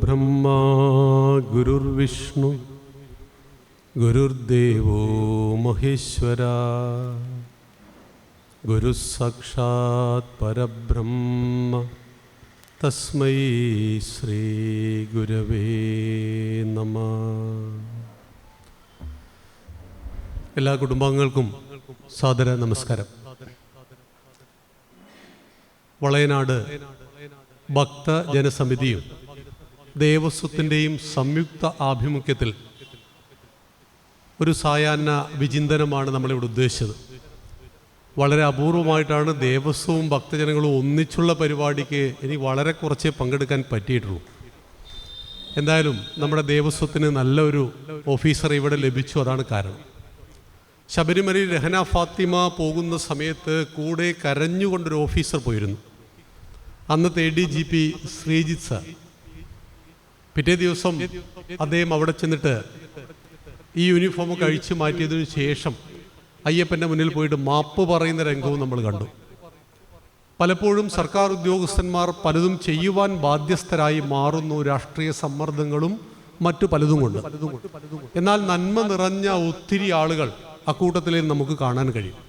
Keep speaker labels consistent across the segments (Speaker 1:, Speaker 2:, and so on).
Speaker 1: ഗുരുർബ്രഹ്മാ ഗുരുർവിഷ്ണു ഗുരുർദേവോ മഹേശ്വരാ ഗുരുസാക്ഷാത് പരബ്രഹ്മ തസ്മൈ ശ്രീ ഗുരവേ നമഃ. എല്ലാ കുടുംബാംഗങ്ങൾക്കും സാദര നമസ്കാരം. വളയനാട് ഭക്തജനസമിതിയും ദേവസ്വത്തിൻ്റെയും സംയുക്ത ആഭിമുഖ്യത്തിൽ ഒരു സായാഹ്ന വിചിന്തനമാണ് നമ്മളിവിടെ ഉദ്ദേശിച്ചത്. വളരെ അപൂർവമായിട്ടാണ് ദേവസ്വവും ഭക്തജനങ്ങളും ഒന്നിച്ചുള്ള പരിപാടിക്ക് എനിക്ക് വളരെ കുറച്ചേ പങ്കെടുക്കാൻ പറ്റിയിട്ടുള്ളൂ. എന്തായാലും നമ്മുടെ ദേവസ്വത്തിന് നല്ലൊരു ഓഫീസറെ ഇവിടെ ലഭിച്ചു, അതാണ് കാരണം. ശബരിമലയിൽ രഹന ഫാത്തിമ പോകുന്ന സമയത്ത് കൂടെ കരഞ്ഞുകൊണ്ടൊരു ഓഫീസർ പോയിരുന്നു. അന്നത്തെ ADGP ശ്രീജിത്ത് സാർ. പിറ്റേ ദിവസം അദ്ദേഹം അവിടെ ചെന്നിട്ട് ഈ യൂണിഫോം കഴിച്ചു മാറ്റിയതിനു ശേഷം അയ്യപ്പൻ്റെ മുന്നിൽ പോയിട്ട് മാപ്പ് പറയുന്ന രംഗവും നമ്മൾ കണ്ടു. പലപ്പോഴും സർക്കാർ ഉദ്യോഗസ്ഥന്മാർ പലതും ചെയ്യുവാൻ ബാധ്യസ്ഥരായി മാറുന്നു, രാഷ്ട്രീയ സമ്മർദ്ദങ്ങളും മറ്റു പലതും കൊണ്ട്. എന്നാൽ നന്മ നിറഞ്ഞ ഒത്തിരി ആളുകൾ അക്കൂട്ടത്തിൽ നമുക്ക് കാണാൻ കഴിയും.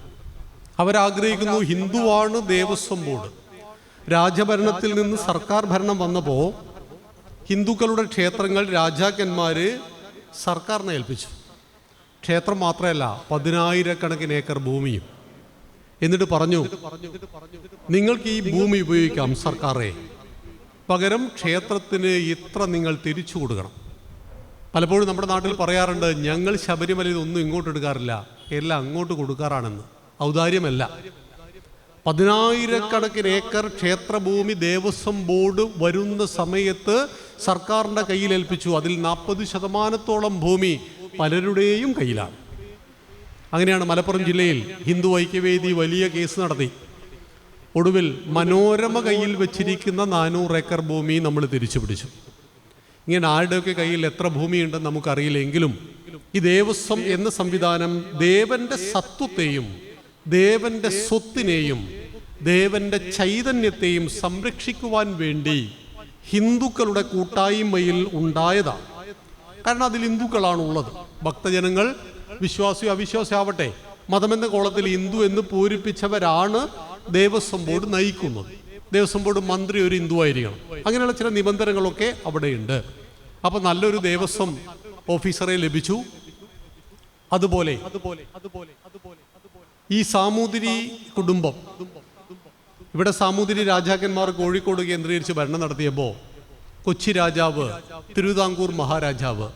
Speaker 1: അവരാഗ്രഹിക്കുന്നു, ഹിന്ദുവാണ് ദേവസ്വം ബോർഡ്. രാജഭരണത്തിൽ നിന്ന് സർക്കാർ ഭരണം വന്നപ്പോൾ ഹിന്ദുക്കളുടെ ക്ഷേത്രങ്ങൾ രാജാക്കന്മാർ സർക്കാരിനെ ഏൽപ്പിച്ചു. ക്ഷേത്രം മാത്രമല്ല, 10,000 ഏക്കർ ഭൂമിയും. എന്നിട്ട് പറഞ്ഞു, നിങ്ങൾക്ക് ഈ ഭൂമി ഉപയോഗിക്കാം സർക്കാരെ, പകരം ക്ഷേത്രത്തിന് ഇത്ര നിങ്ങൾ തിരിച്ചു കൊടുക്കണം. പലപ്പോഴും നമ്മുടെ നാട്ടിൽ പറയാറുണ്ട്, ഞങ്ങൾ ശബരിമലയിൽ ഒന്നും ഇങ്ങോട്ട് എടുക്കാറില്ല, എല്ലാം അങ്ങോട്ട് കൊടുക്കാറാണെന്ന്. ഔദാര്യമല്ല. 10,000 ഏക്കർ ക്ഷേത്രഭൂമി ദേവസ്വം ബോർഡ് വരുന്ന സമയത്ത് സർക്കാരിൻ്റെ കയ്യിൽ ഏൽപ്പിച്ചു. അതിൽ 40% ഭൂമി പലരുടെയും കയ്യിലാണ്. അങ്ങനെയാണ് മലപ്പുറം ജില്ലയിൽ ഹിന്ദു ഐക്യവേദി വലിയ കേസ് നടത്തി. ഒടുവിൽ മനോരമ കയ്യിൽ വെച്ചിരിക്കുന്ന 400 ഏക്കർ ഭൂമി നമ്മൾ തിരിച്ചു പിടിച്ചു. ഇങ്ങനെ ആരുടെയൊക്കെ കയ്യിൽ എത്ര ഭൂമിയുണ്ടെന്ന് നമുക്കറിയില്ലെങ്കിലും ഈ ദേവസ്വം എന്ന സംവിധാനം ദേവന്റെ സത്വത്തെയും ദേവന്റെ സ്വത്തിനെയും ദേവന്റെ ചൈതന്യത്തെയും സംരക്ഷിക്കുവാൻ വേണ്ടി ഹിന്ദുക്കളുടെ കൂട്ടായ്മയിൽ ഉണ്ടായതാണ്. കാരണം അതിൽ ഹിന്ദുക്കളാണുള്ളത്. ഭക്തജനങ്ങൾ വിശ്വാസിയോ അവിശ്വാസിയോ ആവട്ടെ, മതമെന്ന കോളത്തിൽ ഹിന്ദു എന്ന് പൂരിപ്പിച്ചവരാണ് ദേവസ്വം ബോർഡ് നയിക്കുന്നത്. ദേവസ്വം ബോർഡ് മന്ത്രി ഒരു ഹിന്ദു ആയിരിക്കണം. അങ്ങനെയുള്ള ചില നിബന്ധനകളൊക്കെ അവിടെയുണ്ട്. അപ്പം നല്ലൊരു ദേവസ്വം ഓഫീസറെ ലഭിച്ചു. അതുപോലെ ഈ സാമൂതിരി കുടുംബം, ഇവിടെ സാമൂതിരി രാജാക്കന്മാർ കോഴിക്കോട് കേന്ദ്രീകരിച്ച് ഭരണം നടത്തിയപ്പോൾ കൊച്ചി രാജാവ്, തിരുവിതാംകൂർ മഹാരാജാവ്,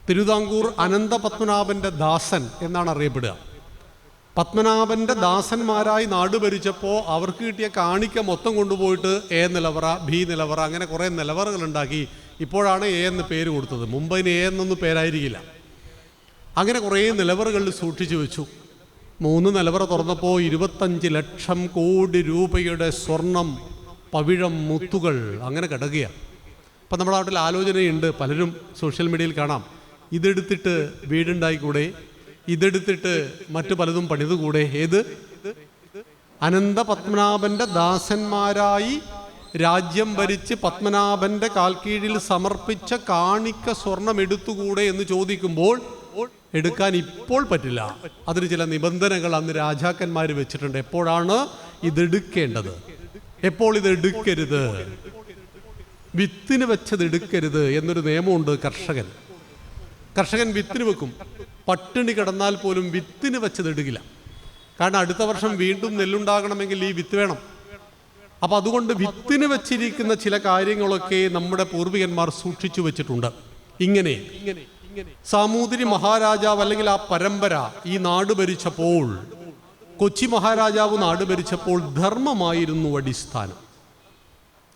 Speaker 1: തിരുവിതാംകൂർ അനന്തപത്മനാഭന്റെ ദാസൻ എന്നാണ് അറിയപ്പെടുക. പത്മനാഭന്റെ ദാസന്മാരായി നാട് ഭരിച്ചപ്പോൾ അവർക്ക് കിട്ടിയ കാണിക്ക മൊത്തം കൊണ്ടുപോയിട്ട് A നിലവറ, B നിലവറ, അങ്ങനെ കുറേ നിലവറകൾ ഉണ്ടാക്കി. ഇപ്പോഴാണ് A എന്ന് പേര് കൊടുത്തത്. മുമ്പതിന് A എന്നൊന്നും പേരായിരിക്കില്ല. അങ്ങനെ കുറേ നിലവറകളിൽ സൂക്ഷിച്ചു വെച്ചു. 3 നിലവറ തുറന്നപ്പോൾ 25 ലക്ഷം കോടി രൂപയുടെ സ്വർണം, പവിഴം, മുത്തുകൾ അങ്ങനെ കിടക്കുകയാണ്. അപ്പം നമ്മുടെ നാട്ടിൽ ആലോചനയുണ്ട്, പലരും സോഷ്യൽ മീഡിയയിൽ കാണാം, ഇതെടുത്തിട്ട് വീടുണ്ടായിക്കൂടെ, ഇതെടുത്തിട്ട് മറ്റു പലതും പണിതുകൂടെ. ഏത് അനന്തപത്മനാഭന്റെ ദാസന്മാരായി രാജ്യം ഭരിച്ച് പത്മനാഭന്റെ കാൽക്കീഴിൽ സമർപ്പിച്ച കാണിക്ക സ്വർണം എടുത്തുകൂടെ എന്ന് ചോദിക്കുമ്പോൾ എടുക്കാൻ ഇപ്പോൾ പറ്റില്ല. അതിന് ചില നിബന്ധനകൾ അന്ന് രാജാക്കന്മാർ വെച്ചിട്ടുണ്ട്. എപ്പോഴാണ് ഇതെടുക്കേണ്ടത്, എപ്പോൾ ഇത് എടുക്കരുത്, വിത്തിന് വെച്ചത് എടുക്കരുത് എന്നൊരു നിയമമുണ്ട്. കർഷകൻ വിത്തിന് വെക്കും, പട്ടിണി കിടന്നാൽ പോലും വിത്തിന് വെച്ചത് എടുക്കില്ല. കാരണം അടുത്ത വർഷം വീണ്ടും നെല്ലുണ്ടാകണമെങ്കിൽ ഈ വിത്ത് വേണം. അപ്പം അതുകൊണ്ട് വിത്തിന് വെച്ചിരിക്കുന്ന ചില കാര്യങ്ങളൊക്കെ നമ്മുടെ പൂർവികന്മാർ സൂക്ഷിച്ചു വെച്ചിട്ടുണ്ട്. ഇങ്ങനെ സാമൂതിരി മഹാരാജാവ് അല്ലെങ്കിൽ ആ പരമ്പര ഈ നാട് ഭരിച്ചപ്പോൾ, കൊച്ചി മഹാരാജാവ് നാട് ഭരിച്ചപ്പോൾ ധർമ്മമായിരുന്നു അടിസ്ഥാനം.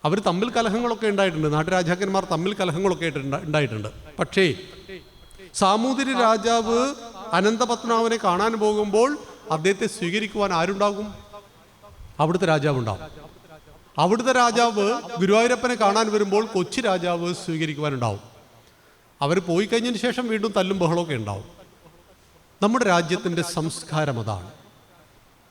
Speaker 1: അവർ തമ്മിൽ കലഹങ്ങളൊക്കെ ഉണ്ടായിട്ടുണ്ട്, നാട്ടുരാജാക്കന്മാർ തമ്മിൽ കലഹങ്ങളൊക്കെ ഉണ്ടായിട്ടുണ്ട്. പക്ഷേ സാമൂതിരി രാജാവ് അനന്തപത്മനാഭനെ കാണാൻ പോകുമ്പോൾ അദ്ദേഹത്തെ സ്വീകരിക്കുവാൻ ആരുണ്ടാകും? അവിടുത്തെ രാജാവ് ഉണ്ടാവും. അവിടുത്തെ രാജാവ് ഗുരുവായൂരപ്പനെ കാണാൻ വരുമ്പോൾ കൊച്ചി രാജാവ് സ്വീകരിക്കുവാനുണ്ടാവും. അവർ പോയി കഴിഞ്ഞതിന് ശേഷം വീണ്ടും തല്ലും ബഹളമൊക്കെ ഉണ്ടാവും. നമ്മുടെ രാജ്യത്തിൻ്റെ സംസ്കാരം അതാണ്.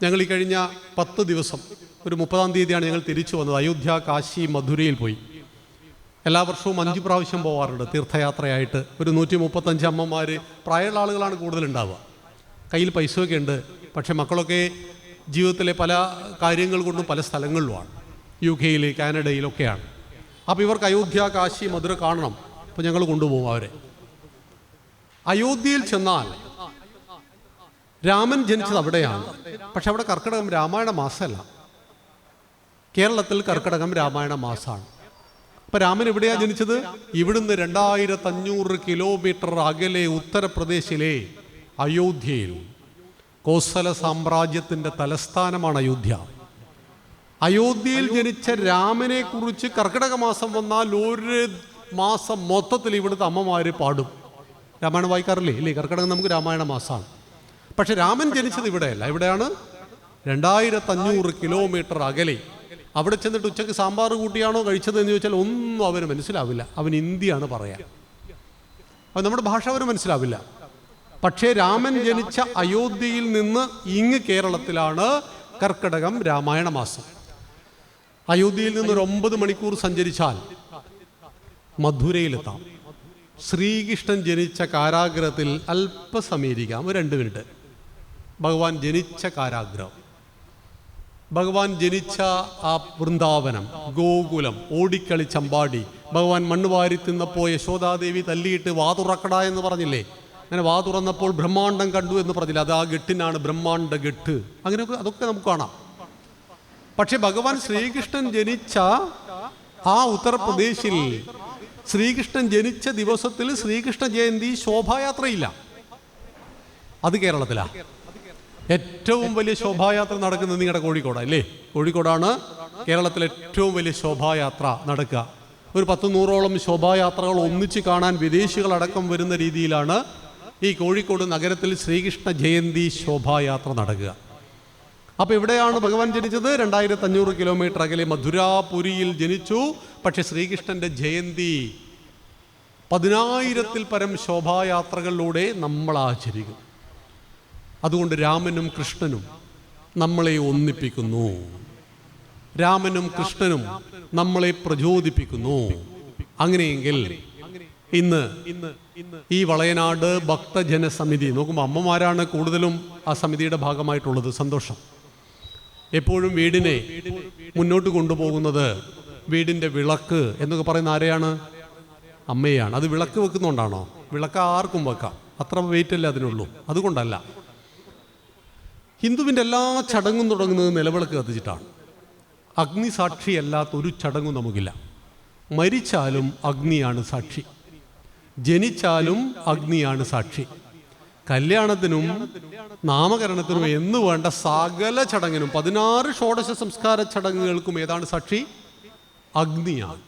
Speaker 1: ഞങ്ങൾ ഈ കഴിഞ്ഞ 10 ദിവസം, ഒരു 30-ാം തീയതിയാണ് ഞങ്ങൾ തിരിച്ചു വന്നത്. അയോധ്യ, കാശി, മധുരയിൽ പോയി. എല്ലാ വർഷവും 5 പ്രാവശ്യം പോകാറുണ്ട് തീർത്ഥയാത്രയായിട്ട്. ഒരു 135 അമ്മമാർ, പ്രായമുള്ള ആളുകളാണ് കൂടുതലുണ്ടാവുക. കയ്യിൽ പൈസയൊക്കെ ഉണ്ട്, പക്ഷേ മക്കളൊക്കെ ജീവിതത്തിലെ പല കാര്യങ്ങൾ കൊണ്ടും പല സ്ഥലങ്ങളിലുമാണ്, UK, കാനഡയിലൊക്കെയാണ്. അപ്പോൾ ഇവർക്ക് അയോധ്യ, കാശി, മധുര കാണണം. അപ്പോൾ ഞങ്ങൾ കൊണ്ടുപോകും അവരെ. അയോധ്യയിൽ ചെന്നാൽ രാമൻ ജനിച്ചത് അവിടെയാണ്, പക്ഷെ അവിടെ കർക്കിടകം രാമായണ മാസമല്ല. കേരളത്തിൽ കർക്കിടകം രാമായണ മാസമാണ്. അപ്പം രാമൻ എവിടെയാണ് ജനിച്ചത്? ഇവിടുന്ന് 2500 കിലോമീറ്റർ അകലെ ഉത്തർപ്രദേശിലെ അയോധ്യയിൽ. കോസല സാമ്രാജ്യത്തിൻ്റെ തലസ്ഥാനമാണ് അയോധ്യ. അയോധ്യയിൽ ജനിച്ച രാമനെ കുറിച്ച് കർക്കിടക മാസം വന്നാൽ ഒരു മാസം മൊത്തത്തിൽ ഇവിടുത്തെ അമ്മമാർ പാടും. രാമായണം വായിക്കാറില്ലേ? ഇല്ലേ? കർക്കിടകം നമുക്ക് രാമായണ മാസമാണ്. പക്ഷെ രാമൻ ജനിച്ചത് ഇവിടെയല്ല. ഇവിടെയാണ് 2500 കിലോമീറ്റർ അകലെ. അവിടെ ചെന്നിട്ട് ഉച്ചയ്ക്ക് സാമ്പാർ കൂട്ടിയാണോ കഴിച്ചത് എന്ന് ചോദിച്ചാൽ ഒന്നും അവന് മനസ്സിലാവില്ല. അവൻ ഹിന്ദിയാണ് പറയാൻ, അവൻ നമ്മുടെ ഭാഷ അവന് മനസ്സിലാവില്ല. പക്ഷേ രാമൻ ജനിച്ച അയോധ്യയിൽ നിന്ന് ഇങ്ങ് കേരളത്തിലാണ് കർക്കിടകം രാമായണ മാസം. അയോധ്യയിൽ നിന്ന് ഒരു 9 മണിക്കൂർ സഞ്ചരിച്ചാൽ മധുരയിലെത്താം. ശ്രീകൃഷ്ണൻ ജനിച്ച കാരാഗ്രഹത്തിൽ അല്പസമയിരിക്കാം, ഒരു 2 മിനിറ്റ്. ഭഗവാൻ ജനിച്ച കാരാഗ്രഹം, ഭഗവാൻ ജനിച്ച ആ വൃന്ദാവനം, ഗോകുലം, ഓടിക്കളിച്ചമ്പാടി, ഭഗവാൻ മണ്ണുവാരി തിന്നപ്പോൾ യശോദാദേവി തല്ലിയിട്ട് വാ തുറക്കട എന്ന് പറഞ്ഞില്ലേ? അങ്ങനെ വാ തുറന്നപ്പോൾ ബ്രഹ്മാണ്ടം കണ്ടു എന്ന് പറഞ്ഞില്ല, അത് ആ ഗെട്ടിനാണ് ബ്രഹ്മാണ്ട ഗെട്ട്. അങ്ങനെയൊക്കെ അതൊക്കെ നമുക്ക് കാണാം. പക്ഷെ ഭഗവാൻ ശ്രീകൃഷ്ണൻ ജനിച്ച ആ ഉത്തർപ്രദേശിൽ ശ്രീകൃഷ്ണൻ ജനിച്ച ദിവസത്തിൽ ശ്രീകൃഷ്ണ ജയന്തി ശോഭായാത്രയില്ല. അത് കേരളത്തിലാണ്. ഏറ്റവും വലിയ ശോഭായാത്ര നടക്കുന്നത് നിങ്ങളുടെ കോഴിക്കോടാണ്, അല്ലേ? കോഴിക്കോടാണ് കേരളത്തിലെ ഏറ്റവും വലിയ ശോഭായാത്ര നടക്കുക. ഒരു 10-100ഓളം ശോഭായാത്രകൾ ഒന്നിച്ച് കാണാൻ വിദേശികളടക്കം വരുന്ന രീതിയിലാണ് ഈ കോഴിക്കോട് നഗരത്തിൽ ശ്രീകൃഷ്ണ ജയന്തി ശോഭായാത്ര നടക്കുക. അപ്പോൾ എവിടെയാണ് ഭഗവാൻ ജനിച്ചത്? 2500 കിലോമീറ്റർ അകലെ മധുരാപുരിയിൽ ജനിച്ചു. പക്ഷെ ശ്രീകൃഷ്ണൻ്റെ ജയന്തി 10,000-ൽ പരം ശോഭായാത്രകളിലൂടെ നമ്മൾ ആചരിക്കും. അതുകൊണ്ട് രാമനും കൃഷ്ണനും നമ്മളെ ഒന്നിപ്പിക്കുന്നു, രാമനും കൃഷ്ണനും നമ്മളെ പ്രചോദിപ്പിക്കുന്നു. അങ്ങനെയെങ്കിൽ ഇന്ന് ഈ വളയനാട് ഭക്തജന സമിതി നോക്കുമ്പോൾ അമ്മമാരാണ് കൂടുതലും ആ സമിതിയുടെ ഭാഗമായിട്ടുള്ളത്. സന്തോഷം. എപ്പോഴും വീടിനെ മുന്നോട്ട് കൊണ്ടുപോകുന്നത് വീടിൻ്റെ വിളക്ക് എന്നൊക്കെ പറയുന്ന ആരെയാണ്? അമ്മയാണ്. അത് വിളക്ക് വെക്കുന്നുകൊണ്ടാണോ? വിളക്ക് ആർക്കും വെക്കാം, അത്ര വെയിറ്റ് അല്ലേ അതിനുള്ളൂ. അതുകൊണ്ടല്ല. ഹിന്ദുവിൻ്റെ എല്ലാ ചടങ്ങും തുടങ്ങുന്നത് നിലവിളക്ക് കത്തിച്ചിട്ടാണ്. അഗ്നി സാക്ഷിയല്ലാത്തൊരു ചടങ്ങും നമുക്കില്ല. മരിച്ചാലും അഗ്നിയാണ് സാക്ഷി, ജനിച്ചാലും അഗ്നിയാണ് സാക്ഷി. കല്യാണത്തിനും നാമകരണത്തിനും എന്ന് വേണ്ട സകല ചടങ്ങിനും 16 ഷോഡശ സംസ്കാര ചടങ്ങുകൾക്കും ഏതാണ് സാക്ഷി? അഗ്നിയാണ്.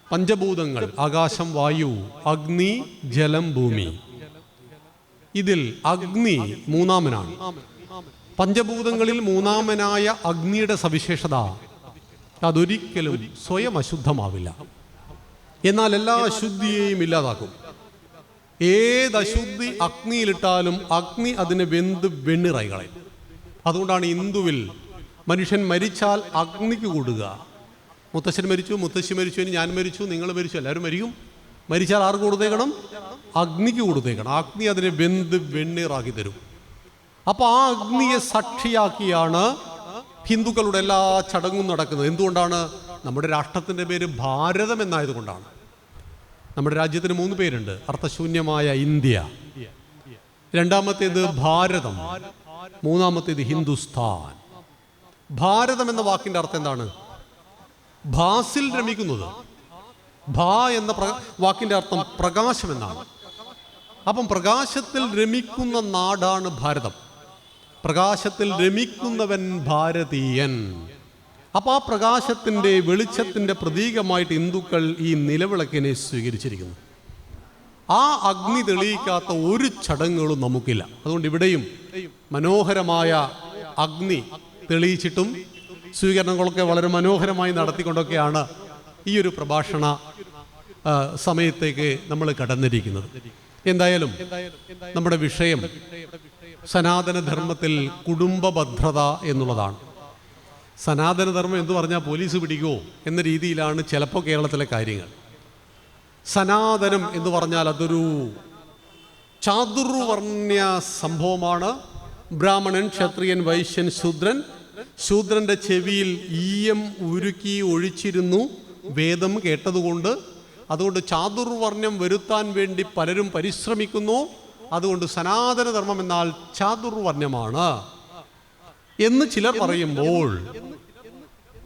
Speaker 1: പഞ്ചഭൂതങ്ങൾ, ആകാശം, വായു, അഗ്നി, ജലം, ഭൂമി. ഇതിൽ അഗ്നി മൂന്നാമനാണ്. പഞ്ചഭൂതങ്ങളിൽ മൂന്നാമനായ അഗ്നിയുടെ സവിശേഷത അതൊരിക്കലും സ്വയം അശുദ്ധമാവില്ല, എന്നാൽ എല്ലാ അശുദ്ധിയെയും ഇല്ലാതാക്കും. ഏത് അശുദ്ധി അഗ്നിയിലിട്ടാലും അഗ്നി അതിനെ വെന്ത് വെണ്ണിറായി കളയും. അതുകൊണ്ടാണ് ഹിന്ദുവിൽ മനുഷ്യൻ മരിച്ചാൽ അഗ്നിക്ക് കൂടുക. മുത്തശ്ശൻ മരിച്ചു, മുത്തശ്ശി മരിച്ചു, ഇനി ഞാൻ മരിച്ചു, നിങ്ങൾ മരിച്ചു, എല്ലാവരും മരിക്കും. മരിച്ചാൽ ആർക്ക് കൊടുത്തേക്കണം? അഗ്നിക്ക് കൊടുത്തേക്കണം. അഗ്നി അതിനെ വെന്ത് വെണ്ണീറാക്കി തരും. അപ്പോൾ ആ അഗ്നിയെ സാക്ഷിയാക്കിയാണ് ഹിന്ദുക്കളുടെ എല്ലാ ചടങ്ങും നടക്കുന്നത്. എന്തുകൊണ്ടാണ്? നമ്മുടെ രാഷ്ട്രത്തിൻ്റെ പേര് ഭാരതം എന്നായതുകൊണ്ടാണ്. നമ്മുടെ രാജ്യത്തിന് 3 പേരുണ്ട്. അർത്ഥശൂന്യമായ ഇന്ത്യ, രണ്ടാമത്തേത് ഭാരതം, മൂന്നാമത്തേത് ഹിന്ദുസ്ഥാൻ. ഭാരതം എന്ന വാക്കിൻ്റെ അർത്ഥം എന്താണ്? ഭാസിൽ രമിക്കുന്നത്. ഭാ എന്ന വാക്കിൻ്റെ അർത്ഥം പ്രകാശം എന്നാണ്. അപ്പം പ്രകാശത്തിൽ രമിക്കുന്ന നാടാണ് ഭാരതം. പ്രകാശത്തിൽ രമിക്കുന്നവൻ ഭാരതീയൻ. അപ്പോൾ ആ പ്രകാശത്തിൻ്റെ വെളിച്ചത്തിൻ്റെ പ്രതീകമായിട്ട് ഹിന്ദുക്കൾ ഈ നിലവിളക്കിനെ സ്വീകരിച്ചിരിക്കുന്നു. ആ അഗ്നി തെളിയിക്കാത്ത ഒരു ചടങ്ങുകളും നമുക്കില്ല. അതുകൊണ്ട് ഇവിടെയും മനോഹരമായ അഗ്നി തെളിയിച്ചിട്ടും സ്വീകരണങ്ങളൊക്കെ വളരെ മനോഹരമായി നടത്തിക്കൊണ്ടൊക്കെയാണ് ഈ ഒരു പ്രഭാഷണ സമയത്തേക്ക് നമ്മൾ കടന്നിരിക്കുന്നത്. എന്തായാലും നമ്മുടെ വിഷയം സനാതനധർമ്മത്തിൽ കുടുംബ ഭദ്രത എന്നുള്ളതാണ്. സനാതനധർമ്മം എന്ന് പറഞ്ഞാൽ പോലീസ് പിടിക്കുമോ എന്ന രീതിയിലാണ് ചിലപ്പോൾ കേരളത്തിലെ കാര്യങ്ങൾ. സനാതനം എന്ന് പറഞ്ഞാൽ അതൊരു ചാതുർവർണ്ണ്യ സംഭവമാണ്. ബ്രാഹ്മണൻ, ക്ഷത്രിയൻ, വൈശ്യൻ, ശൂദ്രൻ. ശൂദ്രൻ്റെ ചെവിയിൽ ഈയം ഉരുക്കി ഒഴിച്ചിരുന്നു വേദം കേട്ടതുകൊണ്ട്. അതുകൊണ്ട് ചാതുർവർണ്ണ്യം വരുത്താൻ വേണ്ടി പലരും പരിശ്രമിക്കുന്നു. അതുകൊണ്ട് സനാതനധർമ്മം എന്നാൽ ചാതുർവർണ്ണ്യമാണ് എന്ന് ചിലർ പറയുമ്പോൾ,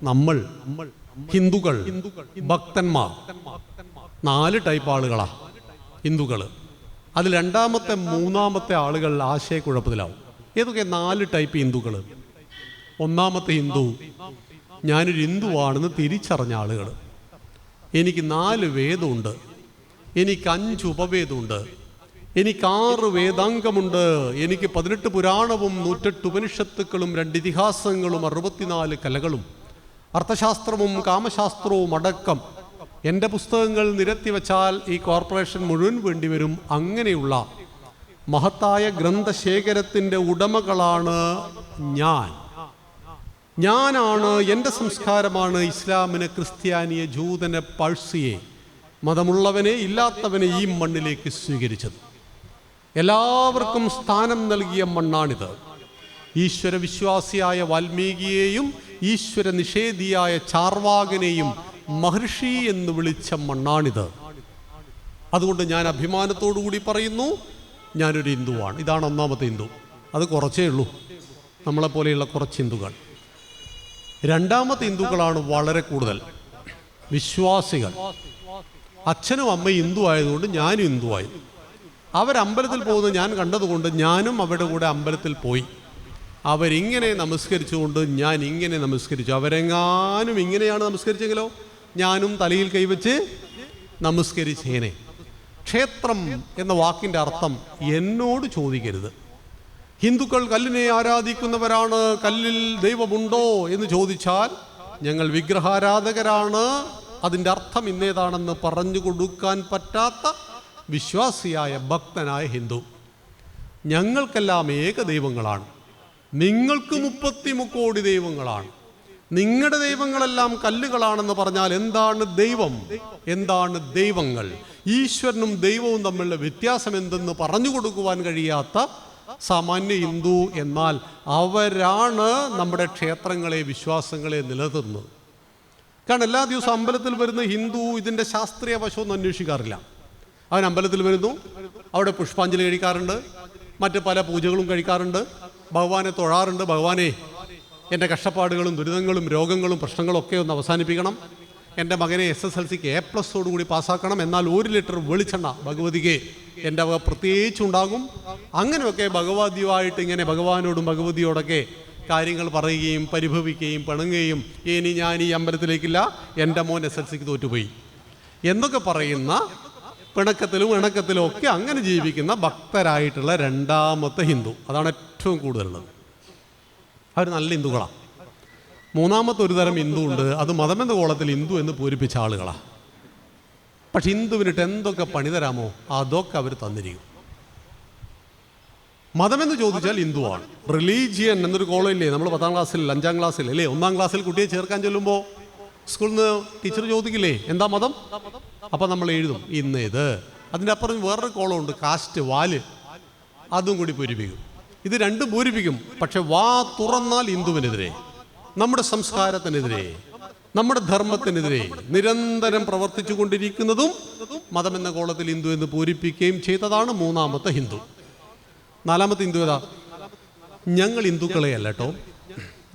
Speaker 1: നമ്മൾ ഹിന്ദുക്കൾ, ഭക്തന്മാർ 4 ടൈപ്പ് ആളുകളാ ഹിന്ദുക്കൾ. അതിൽ രണ്ടാമത്തെ മൂന്നാമത്തെ ആളുകൾ ആശയക്കുഴപ്പത്തിലാവും. ഏതൊക്കെ 4 ടൈപ്പ് ഹിന്ദുക്കൾ? ഒന്നാമത്തെ ഹിന്ദു, ഞാനൊരു ഹിന്ദുവാണെന്ന് തിരിച്ചറിഞ്ഞ ആളുകൾ. എനിക്ക് 4 വേദമുണ്ട്, എനിക്ക് 5 ഉപവേദമുണ്ട്, എനിക്ക് 6 വേദാംഗമുണ്ട്, എനിക്ക് 18 പുരാണവും 108 ഉപനിഷത്തുക്കളും 2 ഇതിഹാസങ്ങളും 64 കലകളും അർത്ഥശാസ്ത്രവും കാമശാസ്ത്രവും അടക്കം എൻ്റെ പുസ്തകങ്ങൾ നിരത്തി വച്ചാൽ ഈ കോർപ്പറേഷൻ മുഴുവൻ വേണ്ടിവരും. അങ്ങനെയുള്ള മഹത്തായ ഗ്രന്ഥശേഖരത്തിൻ്റെ ഉടമകളാണ് ഞാനാണ്. എൻ്റെ സംസ്കാരമാണ് ഇസ്ലാമിനെ, ക്രിസ്ത്യാനിയെ, ജൂതനെ, പാഴ്സിയെ, മതമുള്ളവനെ ഇല്ലാത്തവനെ ഈ മണ്ണിലേക്ക് സ്വീകരിച്ചത്. എല്ലാവർക്കും സ്ഥാനം നൽകിയ മണ്ണാണിത്. ഈശ്വര വിശ്വാസിയായ വാൽമീകിയെയും ഈശ്വര നിഷേധിയായ ചാർവാകനെയും മഹർഷി എന്ന് വിളിച്ച മണ്ണാണിത്. അതുകൊണ്ട് ഞാൻ അഭിമാനത്തോടു കൂടി പറയുന്നു, ഞാനൊരു ഹിന്ദുവാണ്. ഇതാണ് ഒന്നാമത്തെ ഹിന്ദു. അത് കുറച്ചേ ഉള്ളൂ, നമ്മളെപ്പോലെയുള്ള കുറച്ച് ഹിന്ദുക്കൾ. രണ്ടാമത്തെ ഹിന്ദുക്കളാണ് വളരെ കൂടുതൽ വിശ്വാസികൾ. അച്ഛനും അമ്മയും ഹിന്ദു ആയതുകൊണ്ട് ഞാനും ഹിന്ദുവായി. അവരമ്പലത്തിൽ പോകുന്നത് ഞാൻ കണ്ടതുകൊണ്ട് ഞാനും അവരുടെ കൂടെ അമ്പലത്തിൽ പോയി. അവരിങ്ങനെ നമസ്കരിച്ചുകൊണ്ട് ഞാൻ ഇങ്ങനെ നമസ്കരിച്ചു. അവരെങ്ങാനും ഇങ്ങനെയാണ് നമസ്കരിച്ചെങ്കിലോ ഞാനും തലയിൽ കൈവച്ച് നമസ്കരിച്ചേനെ. ക്ഷേത്രം എന്ന വാക്കിൻ്റെ അർത്ഥം എന്നോട് ചോദിക്കരുത്. ഹിന്ദുക്കൾ കല്ലിനെ ആരാധിക്കുന്നവരാണ്, കല്ലിൽ ദൈവമുണ്ടോ എന്ന് ചോദിച്ചാൽ ഞങ്ങൾ വിഗ്രഹാരാധകരാണ്, അതിൻ്റെ അർത്ഥം ഇന്നേതാണെന്ന് പറഞ്ഞു കൊടുക്കാൻ പറ്റാത്ത വിശ്വാസിയായ ഭക്തനായ ഹിന്ദു. ഞങ്ങൾക്കെല്ലാം ഏക ദൈവങ്ങളാണ്, നിങ്ങൾക്ക് 33 കോടി ദൈവങ്ങളാണ്. നിങ്ങളുടെ ദൈവങ്ങളെല്ലാം കല്ലുകളാണെന്ന് പറഞ്ഞാൽ എന്താണ് ദൈവം, എന്താണ് ദൈവങ്ങൾ, ഈശ്വരനും ദൈവവും തമ്മിലുള്ള വ്യത്യാസം എന്തെന്ന് പറഞ്ഞു കൊടുക്കുവാൻ കഴിയാത്ത സാമാന്യ ഹിന്ദു. എന്നാൽ അവരാണ് നമ്മുടെ ക്ഷേത്രങ്ങളെ, വിശ്വാസങ്ങളെ നിലനിർത്തുന്നത്. കാരണം എല്ലാ ദിവസവും അമ്പലത്തിൽ വരുന്ന ഹിന്ദു ഇതിൻ്റെ ശാസ്ത്രീയ വശമൊന്നും അന്വേഷിക്കാറില്ല. അവൻ അമ്പലത്തിൽ വരുന്നു, അവിടെ പുഷ്പാഞ്ജലി കഴിക്കാറുണ്ട്, മറ്റ് പല പൂജകളും കഴിക്കാറുണ്ട്, ഭഗവാനെ തൊഴാറുണ്ട്. ഭഗവാനെ, എൻ്റെ കഷ്ടപ്പാടുകളും ദുരിതങ്ങളും രോഗങ്ങളും പ്രശ്നങ്ങളും ഒക്കെ ഒന്ന് അവസാനിപ്പിക്കണം, എൻ്റെ മകനെ SSLCക്ക് A+ കൂടി പാസ്സാക്കണം, എന്നാൽ 1 ലിറ്റർ വെളിച്ചെണ്ണ ഭഗവതിക്ക് എൻ്റെ വക പ്രത്യേകിച്ചുണ്ടാകും. അങ്ങനെയൊക്കെ ഭഗവതിയുമായിട്ട് ഇങ്ങനെ ഭഗവാനോടും ഭഗവതിയോടൊക്കെ കാര്യങ്ങൾ പറയുകയും പരിഭവിക്കുകയും പിണങ്ങുകയും, ഇനി ഞാൻ ഈ അമ്പലത്തിലേക്കില്ല, എൻ്റെ മോൻ SSLCക്ക് തോറ്റുപോയി എന്നൊക്കെ പറയുന്ന പിണക്കത്തിലും ഇണക്കത്തിലും ഒക്കെ അങ്ങനെ ജീവിക്കുന്ന ഭക്തരായിട്ടുള്ള രണ്ടാമത്തെ ഹിന്ദു. അതാണ് ഏറ്റവും കൂടുതലുള്ളത്. അവർ നല്ല ഹിന്ദുക്കളാണ്. മൂന്നാമത്തെ ഒരു തരം ഹിന്ദു ഉണ്ട്, അത് മതമെന്ന കോളത്തിൽ ഹിന്ദു എന്ന് പൂരിപ്പിച്ച ആളുകളാണ്. പക്ഷെ ഹിന്ദുവിനിട്ട് എന്തൊക്കെ പണി തരാമോ അതൊക്കെ അവർ തന്നിരിക്കും. മതമെന്ന് ചോദിച്ചാൽ ഹിന്ദുവാണ്. റിലീജിയൻ എന്നൊരു കോളം ഇല്ലേ, നമ്മൾ 10ാം ക്ലാസ്സിൽ 5ാം ക്ലാസ്സിൽ അല്ലേ 1ാം ക്ലാസ്സിൽ കുട്ടിയെ ചേർക്കാൻ ചെല്ലുമ്പോൾ സ്കൂളിൽ നിന്ന് ടീച്ചർ ചോദിക്കില്ലേ എന്താ മതം, അപ്പം നമ്മൾ എഴുതും ഇന്നേത്. അതിൻ്റെ അപ്പുറം വേറൊരു കോളമുണ്ട്, കാസ്റ്റ്, വാല്, അതും കൂടി പൂരിപ്പിക്കും. ഇത് രണ്ടും പൂരിപ്പിക്കും. പക്ഷെ വാ തുറന്നാൽ ഹിന്ദുവിനെതിരെ, നമ്മുടെ സംസ്കാരത്തിനെതിരെ, നമ്മുടെ ധർമ്മത്തിനെതിരെ നിരന്തരം പ്രവർത്തിച്ചു കൊണ്ടിരിക്കുന്നതും മതമെന്ന കോളത്തിൽ ഹിന്ദു എന്ന് പൂരിപ്പിക്കുകയും ചെയ്തതാണ് മൂന്നാമത്തെ ഹിന്ദു. നാലാമത്തെ ഹിന്ദു ഏതാ? ഞങ്ങൾ ഹിന്ദുക്കളെ അല്ല കേട്ടോ,